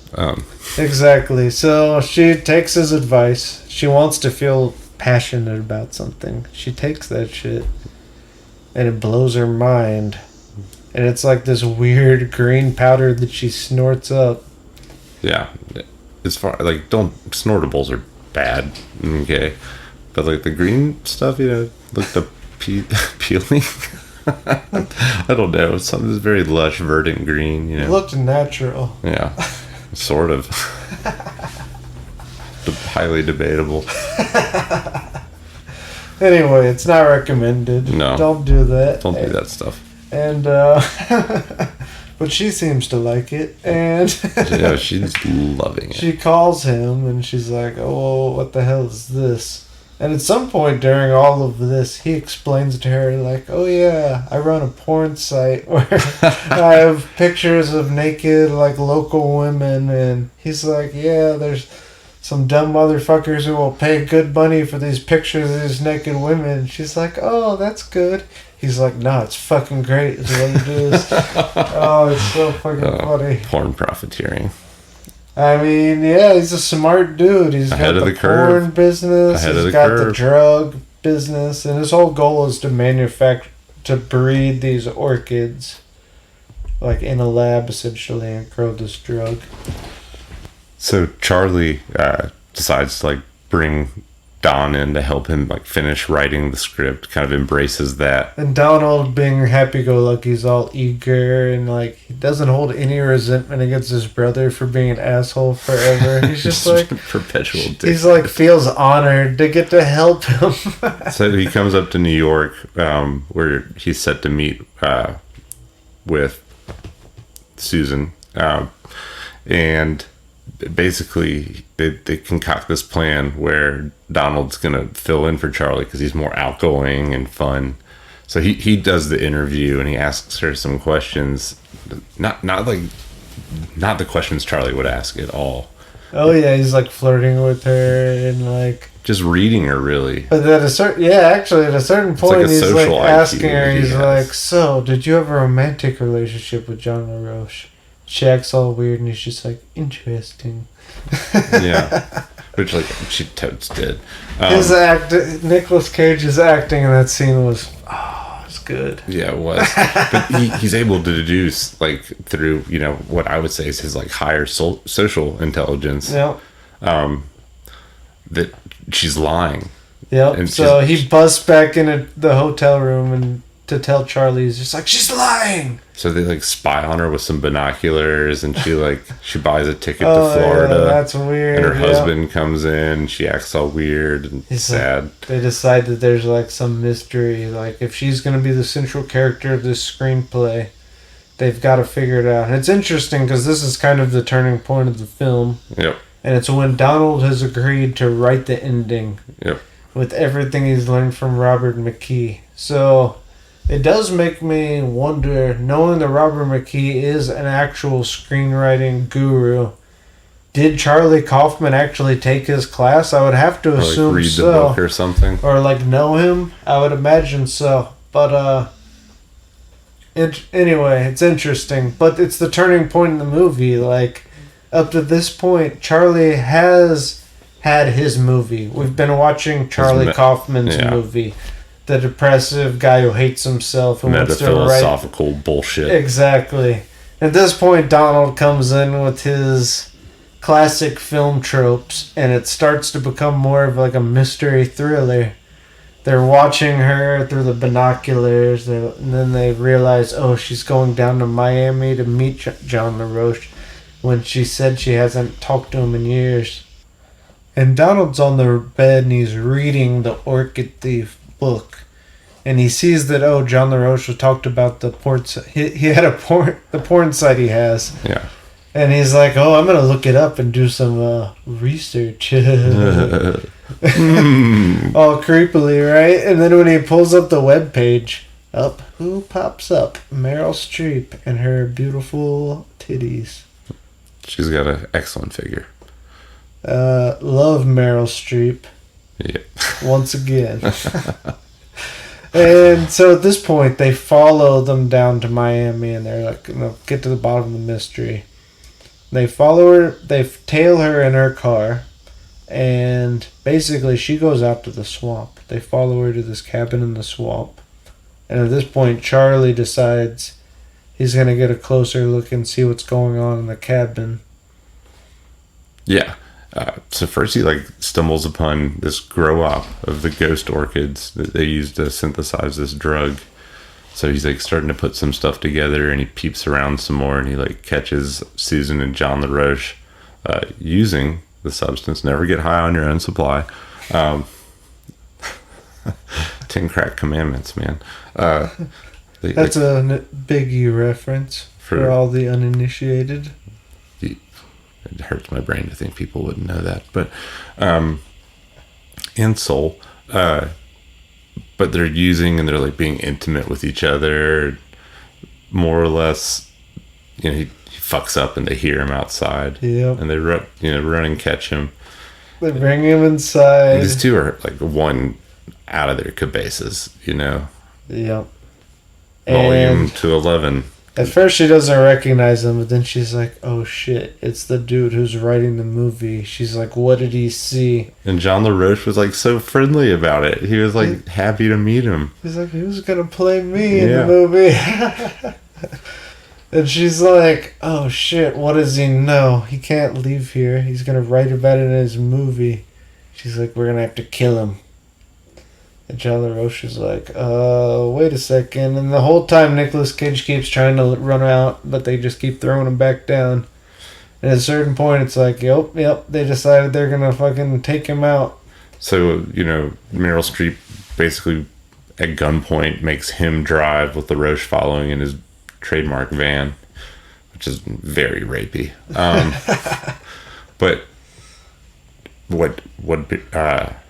Exactly. So she takes his advice. She wants to feel passionate about something. She takes that shit. And it blows her mind. And it's like this weird green powder that she snorts up. Yeah. As far, like, snortables are bad. Okay. But, like, the green stuff, like the peeling. I don't know. Something that's very lush, verdant green, It looked natural. Yeah. Sort of. Highly debatable. Anyway, it's not recommended. No. Don't do that. Don't do that stuff. And, but she seems to like it. And yeah, she's loving it. She calls him and she's like, oh, what the hell is this? And at some point during all of this, he explains to her, like, oh yeah, I run a porn site where I have pictures of naked, like, local women. And he's like, yeah, there's some dumb motherfuckers who will pay good money for these pictures of these naked women. She's like, oh, that's good. He's like, no, it's fucking great is what it is. Oh, it's so fucking funny. Porn profiteering. I mean, yeah, he's a smart dude. He's got the porn business. He's got the drug business. And his whole goal is to breed these orchids, like in a lab, essentially, and grow this drug. So Charlie decides to, like, bring Don in to help him, like, finish writing the script, kind of embraces that. And Donald, being happy-go-lucky, is all eager and, like, he doesn't hold any resentment against his brother for being an asshole forever. He's just like perpetual dick. He's like feels honored to get to help him. So he comes up to New York, where he's set to meet with Susan, and basically they concoct this plan where Donald's gonna fill in for Charlie because he's more outgoing and fun. So he does the interview and he asks her some questions, not the questions Charlie would ask at all. Oh yeah, he's like flirting with her and like just reading her, really. But at a certain point, like he's like asking her. He's like, "So, did you have a romantic relationship with John LaRoche?" She acts all weird, and he's just like, "Interesting." Yeah, which, like, she totes did. Nicolas Cage's acting in that scene was, it's good. Yeah, it was. But he's able to deduce, like, through, what I would say is his, like, higher social intelligence. Yep. That she's lying. Yep. And so he busts back into the hotel room and to tell Charlie, he's just like, she's lying. So they, like, spy on her with some binoculars, and she buys a ticket to Florida. Yeah, that's weird. And her husband comes in, she acts all weird and sad. Like, they decide that there's, like, some mystery. Like, if she's going to be the central character of this screenplay, they've got to figure it out. And it's interesting because this is kind of the turning point of the film. Yep. And it's when Donald has agreed to write the ending. Yep. With everything he's learned from Robert McKee. So it does make me wonder, knowing that Robert McKee is an actual screenwriting guru, did Charlie Kaufman actually take his class? I would have to assume read so. The book or something. Or, like, know him? I would imagine so. But, anyway, it's interesting. But it's the turning point in the movie. Like, up to this point, Charlie has had his movie. We've been watching Charlie Kaufman's movie. The depressive guy who hates himself and wants to write philosophical bullshit. Exactly. At this point, Donald comes in with his classic film tropes, and it starts to become more of like a mystery thriller. they're watching her through the binoculars, and then they realize, oh, she's going down to Miami to meet John LaRoche when she said she hasn't talked to him in years. And Donald's on the bed and he's reading the Orchid Thief book. And he sees that, oh, John LaRoche talked about the porn. He had the porn site he has. Yeah. And he's like, oh, I'm going to look it up and do some research. All creepily, right? And then when he pulls up the webpage, who pops up? Meryl Streep and her beautiful titties. She's got an excellent figure. Love Meryl Streep. Yeah. Once again. And so at this point, they follow them down to Miami, and they're like, get to the bottom of the mystery. They follow her, they tail her in her car, and basically she goes out to the swamp. They follow her to this cabin in the swamp. And at this point, Charlie decides he's going to get a closer look and see what's going on in the cabin. Yeah. So first he stumbles upon this grow up of the ghost orchids that they used to synthesize this drug. So he's starting to put some stuff together, and he peeps around some more, and he like Susan and John LaRoche using the substance. Never get high on your own supply. 10 crack commandments, man. That's a big U reference for all the uninitiated. It hurts my brain to think people wouldn't know that, but and soul, but they're using and they're like being intimate with each other, more or less. You know, he fucks up and they hear him outside. Yep. And they run and catch him. They bring him inside. And these two are like one out of their cabases, you know. Yep. Volume to 11. At first she doesn't recognize him, but then she's like, oh shit, it's the dude who's writing the movie. She's like, what did he see? And John LaRoche was like so friendly about it. He was like happy to meet him. He's like, who's gonna play me in the movie? And she's like, oh shit, what does he know? He can't leave here. He's gonna write about it in his movie. She's like, we're gonna have to kill him. And John LaRoche is like, wait a second. And the whole time Nicolas Cage keeps trying to run out, but they just keep throwing him back down. And at a certain point, it's like, yep, they decided they're going to fucking take him out. So, Meryl Streep basically at gunpoint makes him drive with LaRoche following in his trademark van, which is very rapey. But what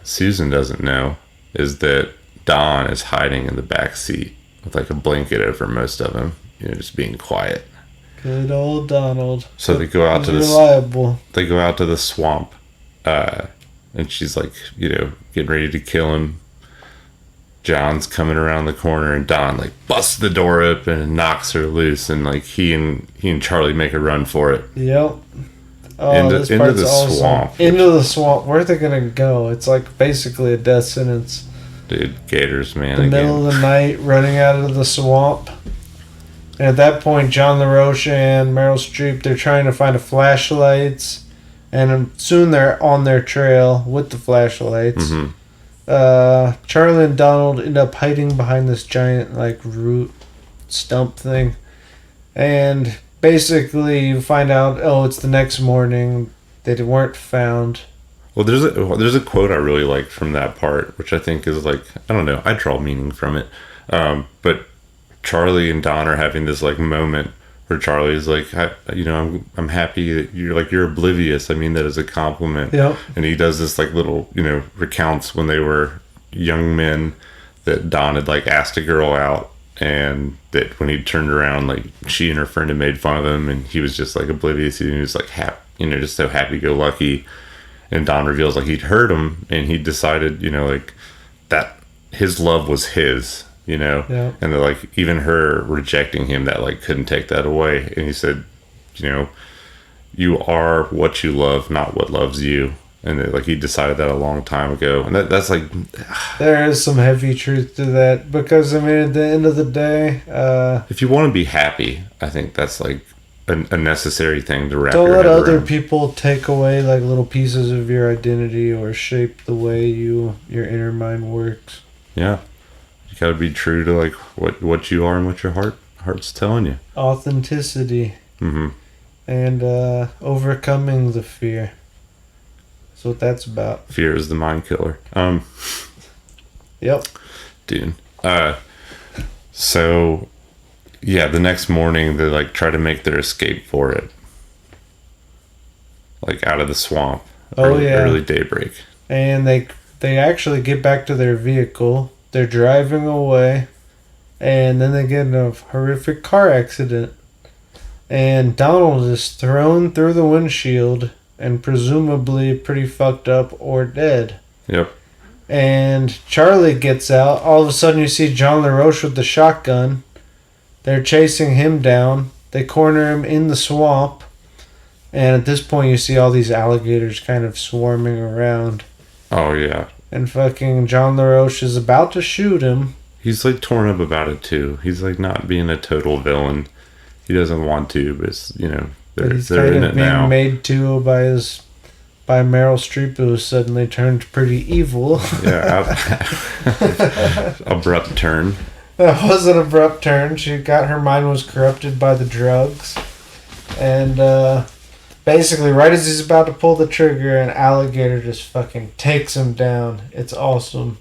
Susan doesn't know is that Don is hiding in the back seat with like a blanket over most of him, just being quiet. Good old Donald. So they go out reliable. They go out to the swamp, and she's like, getting ready to kill him. John's coming around the corner, and Don like busts the door open and knocks her loose, and like he and Charlie make a run for it. Yep. Oh, into the swamp. Into the swamp. Where are they gonna go? It's like basically a death sentence. Dude, gators, man. The middle of the night, running out of the swamp. And at that point, John LaRoche and Meryl Streep, they're trying to find flashlights. And soon they're on their trail with the flashlights. Mm-hmm. Charlie and Donald end up hiding behind this giant, like, root stump thing. And basically, you find out, it's the next morning. They weren't found. Well, there's a quote I really liked from that part, which I think is like, I don't know, I draw meaning from it. But Charlie and Don are having this like moment where Charlie is like, I'm happy that you're oblivious. I mean that as a compliment. Yep. And he does this like little, recounts when they were young men that Don had like asked a girl out, and that when he turned around, like she and her friend had made fun of him, and he was just like oblivious. He was like just so happy-go-lucky. And Don reveals like he'd heard him, and he decided, like that his love was his, Yeah. and that like even her rejecting him, that like couldn't take that away. And he said, you are what you love, not what loves you. And that, like he decided that a long time ago. And that's like, there is some heavy truth to that, because I mean at the end of the day, if you want to be happy, I think that's like a necessary thing to wrap don't your let head other around. people take away like little pieces of your identity or shape the way your inner mind works. Yeah. You gotta be true to like what you are and what your heart's telling you. Authenticity. Mm-hmm. And overcoming the fear. That's what that's about. Fear is the mind killer. Yep. Dude. So yeah, the next morning they like try to make their escape for it. Like out of the swamp. Early daybreak. And they actually get back to their vehicle. They're driving away. And then they get in a horrific car accident. And Donald is thrown through the windshield and presumably pretty fucked up or dead. Yep. And Charlie gets out. All of a sudden you see John LaRoche with the shotgun. They're chasing him down. They corner him in the swamp. And at this point you see all these alligators kind of swarming around. Oh, yeah. And fucking John LaRoche is about to shoot him. He's like torn up about it too. He's like not being a total villain. He doesn't want to, but it's, you know, they're in it now. Made to by Meryl Streep, who suddenly turned pretty evil. Yeah, abrupt turn. That was an abrupt turn. Her mind was corrupted by the drugs, and basically, right as he's about to pull the trigger, an alligator just fucking takes him down. It's awesome.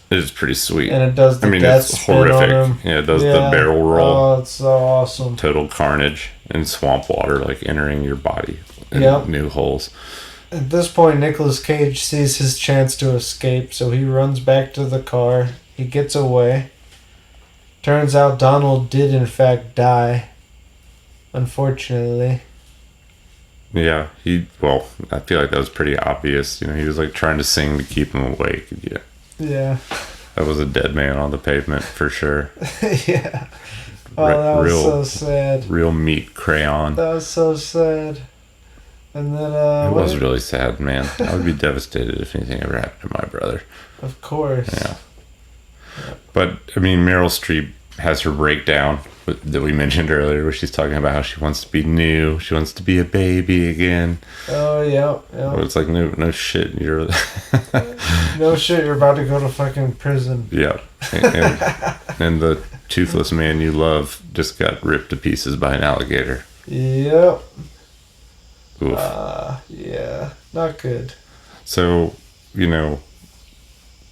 It is pretty sweet. And it does the death it's spin horrific. on him. Yeah, it does the barrel roll. Oh, it's so awesome. Total carnage and swamp water like entering your body in new holes. At this point, Nicolas Cage sees his chance to escape, so he runs back to the car. He gets away. Turns out Donald did in fact die. Unfortunately. Yeah, I feel like that was pretty obvious. You know, he was like trying to sing to keep him awake. Yeah. Yeah. That was a dead man on the pavement for sure. Yeah. Oh, that was so sad. Real meat crayon. That was so sad. And then, it was really sad, man. I would be devastated if anything ever happened to my brother. Of course. Yeah. But, I mean, Meryl Streep has her breakdown that we mentioned earlier, where she's talking about how she wants to be new. She wants to be a baby again. Oh, yeah. Well, it's like, no shit. You're... No shit, you're about to go to fucking prison. Yeah. And the toothless man you love just got ripped to pieces by an alligator. Yep. Oof. Yeah. Not good. So, you know,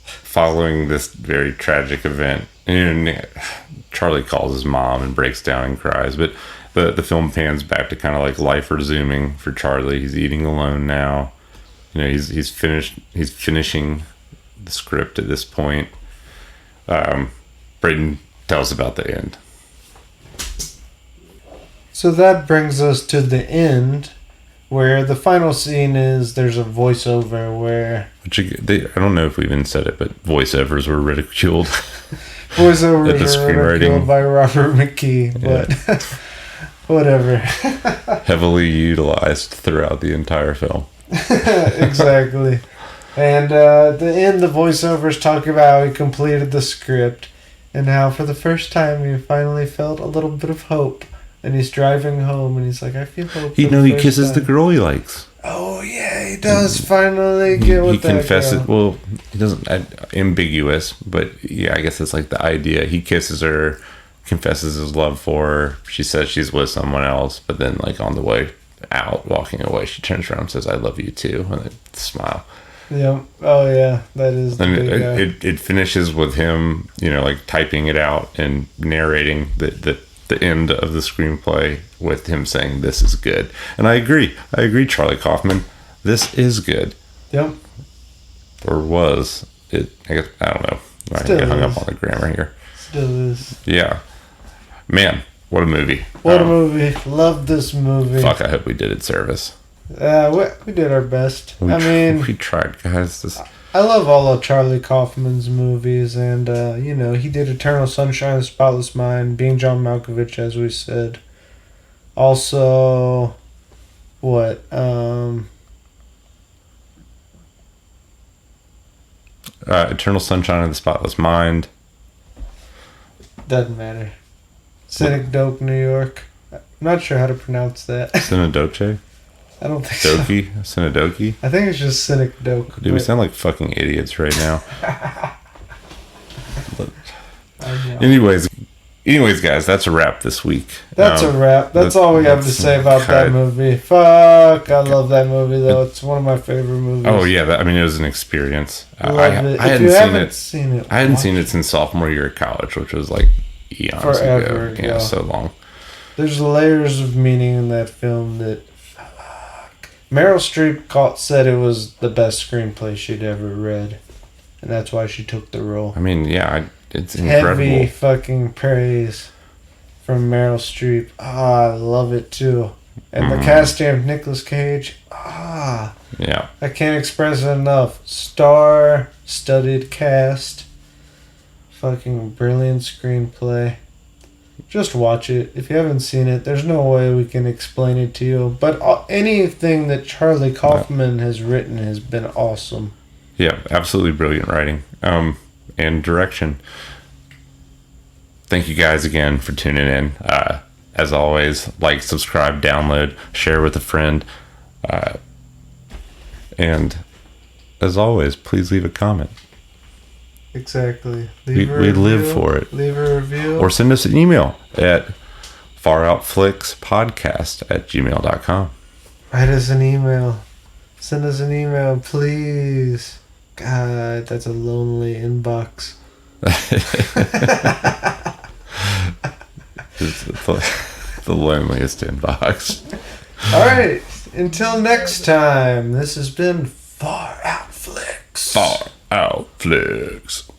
following this very tragic event, and Charlie calls his mom and breaks down and cries, but the film pans back to kind of like life resuming for Charlie. He's eating alone now. You know, he's finishing the script at this point. Braden, tell us about the end. So that brings us to the end, where the final scene is there's a voiceover where... I don't know if we even said it, but voiceovers were ridiculed. Voiceovers were ridiculed by Robert McKee, but whatever. Heavily utilized throughout the entire film. Exactly. And at the end, the voiceovers talk about how he completed the script and how for the first time he finally felt a little bit of hope. And he's driving home and he's like, I feel hope. He kisses the girl he likes. Oh, yeah, he does finally get with that girl. He confesses. Well, he doesn't. Ambiguous, but yeah, I guess it's like the idea. He kisses her, confesses his love for her. She says she's with someone else, but then, like, on the way out, walking away, she turns around and says, I love you too, and they smile. Yeah. Oh, yeah, that is the big guy. It finishes with him, you know, like, typing it out and narrating the end of the screenplay with him saying this is good. And I agree, Charlie Kaufman, this is good. Yep. Or was it? I don't know, I get hung up on the grammar here. Still is. Yeah, man, what a movie. What a movie. Love this movie. Fuck, I hope we did it service. We did our best. We tried, guys. I love all of Charlie Kaufman's movies, and, you know, he did Eternal Sunshine of the Spotless Mind, Being John Malkovich, as we said. Also, what? Eternal Sunshine of the Spotless Mind. Doesn't matter. Synecdoche, New York. I'm not sure how to pronounce that. Synecdoche? I don't think so. Synecdoche? I think it's just Synecdoche. Dude, we sound like fucking idiots right now. Anyways, guys, that's a wrap this week. That's a wrap. That's all we have to say about that movie. Fuck, I love that movie though. It's one of my favorite movies. Oh yeah, I mean it was an experience. Love it. I If you haven't seen it, I hadn't seen it since sophomore year of college, which was like eons Forever ago. ago. Yeah, so long. There's layers of meaning in that film that. Fuck. Meryl Streep said it was the best screenplay she'd ever read, and that's why she took the role. I mean, yeah, it's incredible. Heavy fucking praise from Meryl Streep. I love it too. And the casting of Nicolas Cage. Yeah. I can't express it enough. Star-studded cast. Fucking brilliant screenplay. Just watch it. If you haven't seen it, there's no way we can explain it to you. But anything that Charlie Kaufman has written has been awesome. Yeah, absolutely brilliant writing and direction. Thank you guys again for tuning in. As always, like, subscribe, download, share with a friend. And as always, please leave a comment. Exactly. We live for it. Leave a review. Or send us an email at faroutflixpodcast@gmail.com. Write us an email. Send us an email, please. God, that's a lonely inbox. It's the loneliest inbox. All right. Until next time, this has been Far Out Flicks. Far Out Flicks.